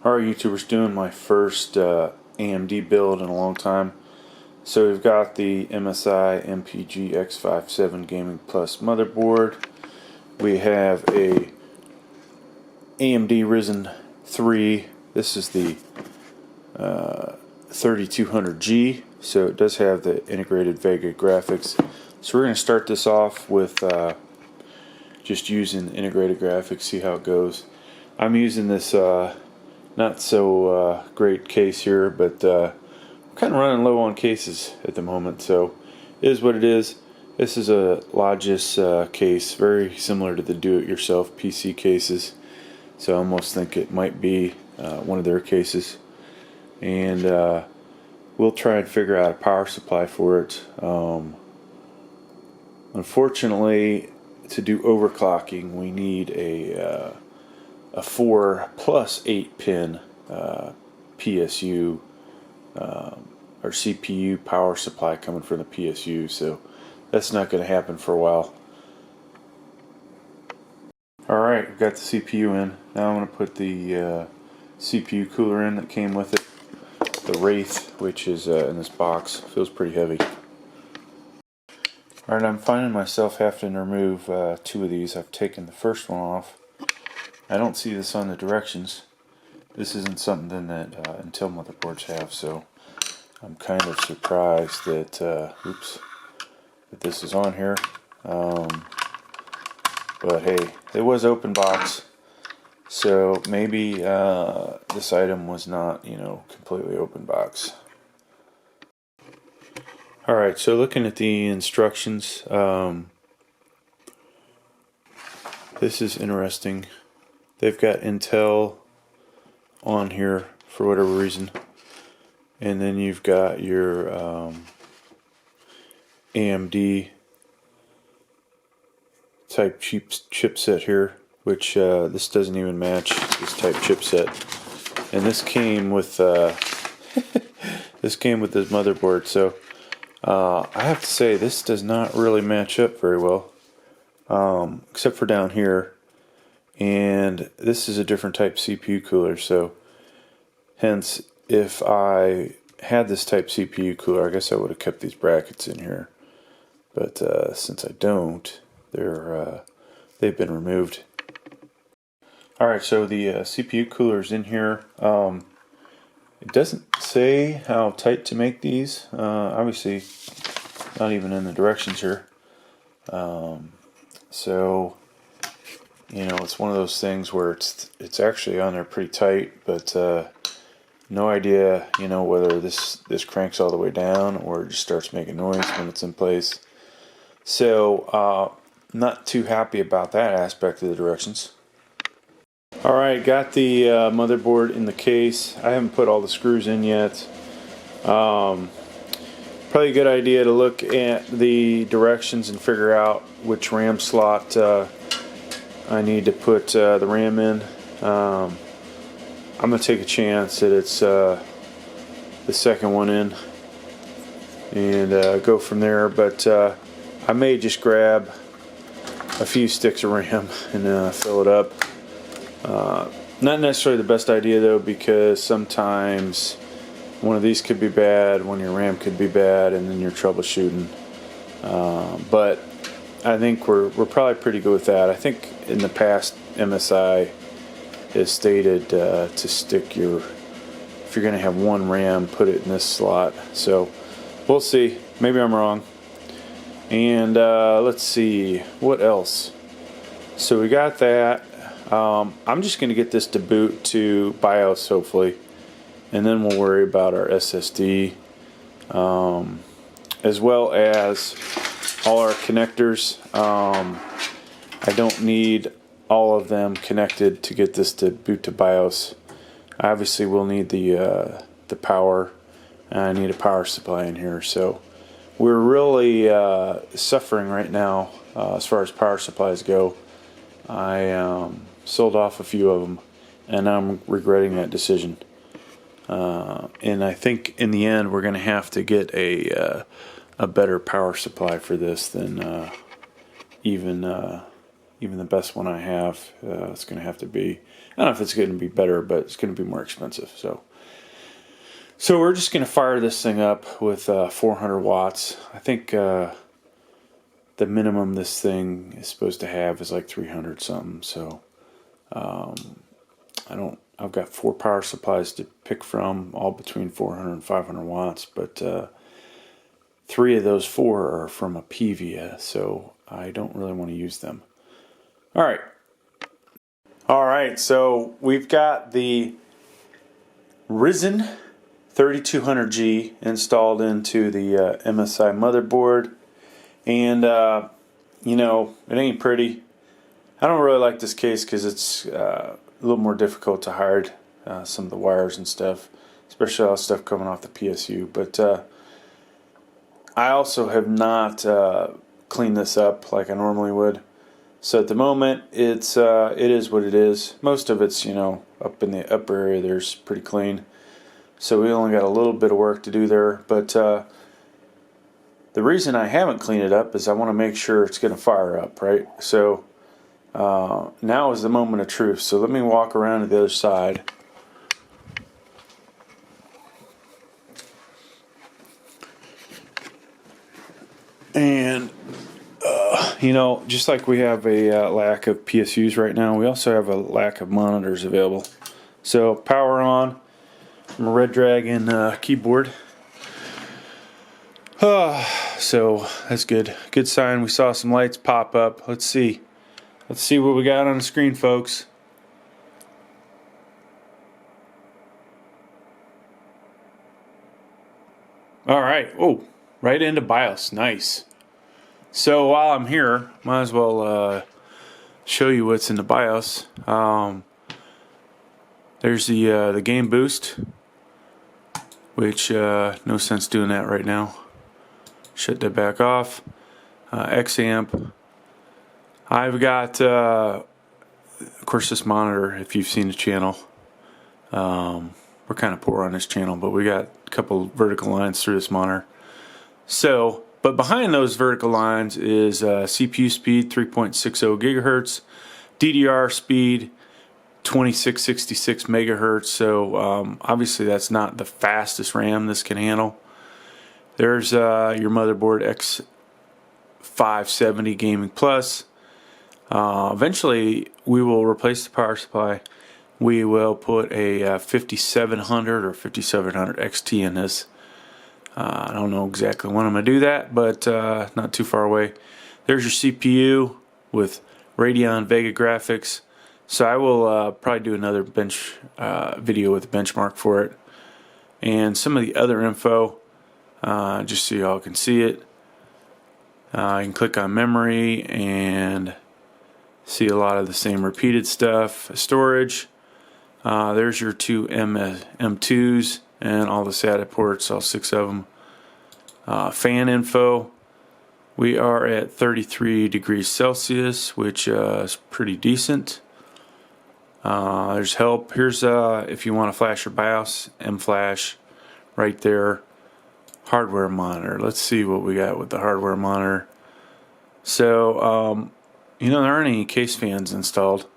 Alright, YouTubers, doing my first AMD build in a long time. So we've got the MSI MPG X570 Gaming Plus motherboard. We have a AMD Ryzen 3. This is the 3200G, so it does have the integrated Vega graphics. So we're going to start this off with just using integrated graphics, see how it goes. I'm using this not so great case here, but I'm kind of running low on cases at the moment, so it is what it is. This is a Logis case, very similar to the do-it-yourself PC cases, so I almost think it might be one of their cases. And we'll try and figure out a power supply for it. Unfortunately, to do overclocking, we need a 4 plus 8 pin PSU or CPU power supply coming from the PSU, so that's not going to happen for a while. Alright, we've got the CPU in. Now I'm going to put the CPU cooler in that came with it. The Wraith, which is in this box, feels pretty heavy. Alright, I'm finding myself having to remove two of these. I've taken the first one off. I don't see this on the directions. This isn't something that Intel motherboards have, so I'm kind of surprised that that this is on here. But hey, it was open box, so maybe this item was not, completely open box. Alright, so looking at the instructions, this is interesting. They've got Intel on here for whatever reason, and then you've got your AMD type chipset here, which this doesn't even match this type chipset, and this came with this motherboard. So I have to say this does not really match up very well, except for down here. And this is a different type CPU cooler, so hence if I had this type CPU cooler, I guess I would have kept these brackets in here, but since I don't, they've been removed. Alright, so the CPU cooler is in here. It doesn't say how tight to make these, obviously not even in the directions here, so it's one of those things where it's actually on there pretty tight, but no idea, whether this cranks all the way down or it just starts making noise when it's in place. So not too happy about that aspect of the directions. Alright, got the motherboard in the case. I haven't put all the screws in yet. Probably a good idea to look at the directions and figure out which RAM slot I need to put the RAM in. I'm going to take a chance that it's the second one in and go from there, but I may just grab a few sticks of RAM and fill it up. Not necessarily the best idea though, because sometimes one of these could be bad, one of your RAM could be bad, and then you're troubleshooting. But I think we're probably pretty good with that. I think in the past MSI has stated to stick if you're going to have one RAM, put it in this slot. So we'll see. Maybe I'm wrong. And let's see what else. So we got that. I'm just going to get this to boot to BIOS hopefully, and then we'll worry about our SSD, as well as all our connectors. I don't need all of them connected to get this to boot to BIOS. Obviously we'll need the power, and I need a power supply in here, so we're really suffering right now as far as power supplies go. I sold off a few of them, and I'm regretting that decision. And I think in the end we're going to have to get a better power supply for this than even the best one I have. It's going to have to be I don't know if it's going to be better, but it's going to be more expensive. So we're just going to fire this thing up with 400 watts. I think the minimum this thing is supposed to have is like 300 something. So I've got 4 power supplies to pick from, all between 400 and 500 watts, but 3 of those 4 are from a PVA, so I don't really want to use them. Alright, so we've got the Ryzen 3200G installed into the MSI motherboard, and you know, it ain't pretty. I don't really like this case because it's a little more difficult to hide some of the wires and stuff, especially all the stuff coming off the PSU. But I also have not cleaned this up like I normally would. So at the moment, it is what it is. Most of it's, you know, up in the upper area there's pretty clean. So we only got a little bit of work to do there. But the reason I haven't cleaned it up is I want to make sure it's going to fire up, right? So now is the moment of truth. So let me walk around to the other side. And you know, just like we have a lack of PSUs right now, we also have a lack of monitors available. So power on from a Red Dragon keyboard. So that's good. Good sign. We saw some lights pop up. Let's see. Let's see what we got on the screen, folks. Alright. Oh, right into BIOS. Nice. So while I'm here, might as well show you what's in the BIOS. There's the game boost, which no sense doing that right now. Shut that back off. X-amp. I've got, of course, this monitor. If you've seen the channel, we're kind of poor on this channel, but we got a couple vertical lines through this monitor. So. But behind those vertical lines is CPU speed 3.60 gigahertz, DDR speed 2666 megahertz. So obviously that's not the fastest RAM this can handle. There's your motherboard X570 Gaming Plus. Eventually we will replace the power supply. We will put a 5700 or 5700 XT in this. I don't know exactly when I'm going to do that, but not too far away. There's your CPU with Radeon Vega graphics. So I will probably do another bench video with a benchmark for it. And some of the other info, just so y'all can see it. You can click on memory and see a lot of the same repeated stuff. Storage. There's your 2 M2s. And all the SATA ports, all 6 of them. Fan info. We are at 33 degrees Celsius, which is pretty decent. There's help. Here's if you want to flash your BIOS, M-Flash, right there. Hardware monitor. Let's see what we got with the hardware monitor. So, you know, there aren't any case fans installed.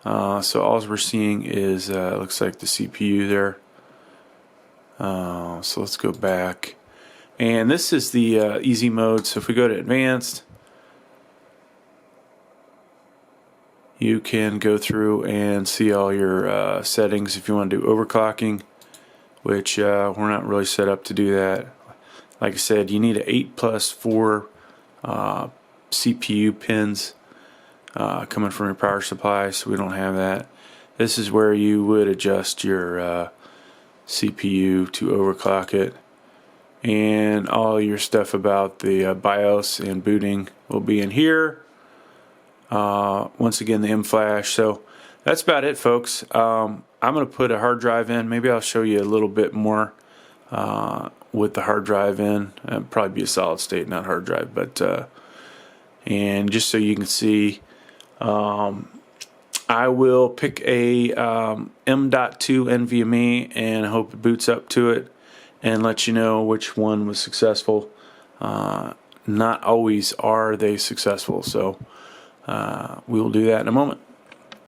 So all we're seeing is, looks like the CPU there. So let's go back, and this is the easy mode. So if we go to advanced, you can go through and see all your settings. If you want to do overclocking, which we're not really set up to do that. Like I said, you need an 8+4 CPU pins coming from your power supply, so we don't have that. This is where you would adjust your CPU to overclock it, and all your stuff about the BIOS and booting will be in here. Once again, the M-Flash. So that's about it, folks. I'm going to put a hard drive in. Maybe I'll show you a little bit more with the hard drive in. It'll probably be a solid state, not hard drive, but and just so you can see, I will pick a M.2 NVMe and hope it boots up to it and let you know which one was successful. Not always are they successful, so we will do that in a moment.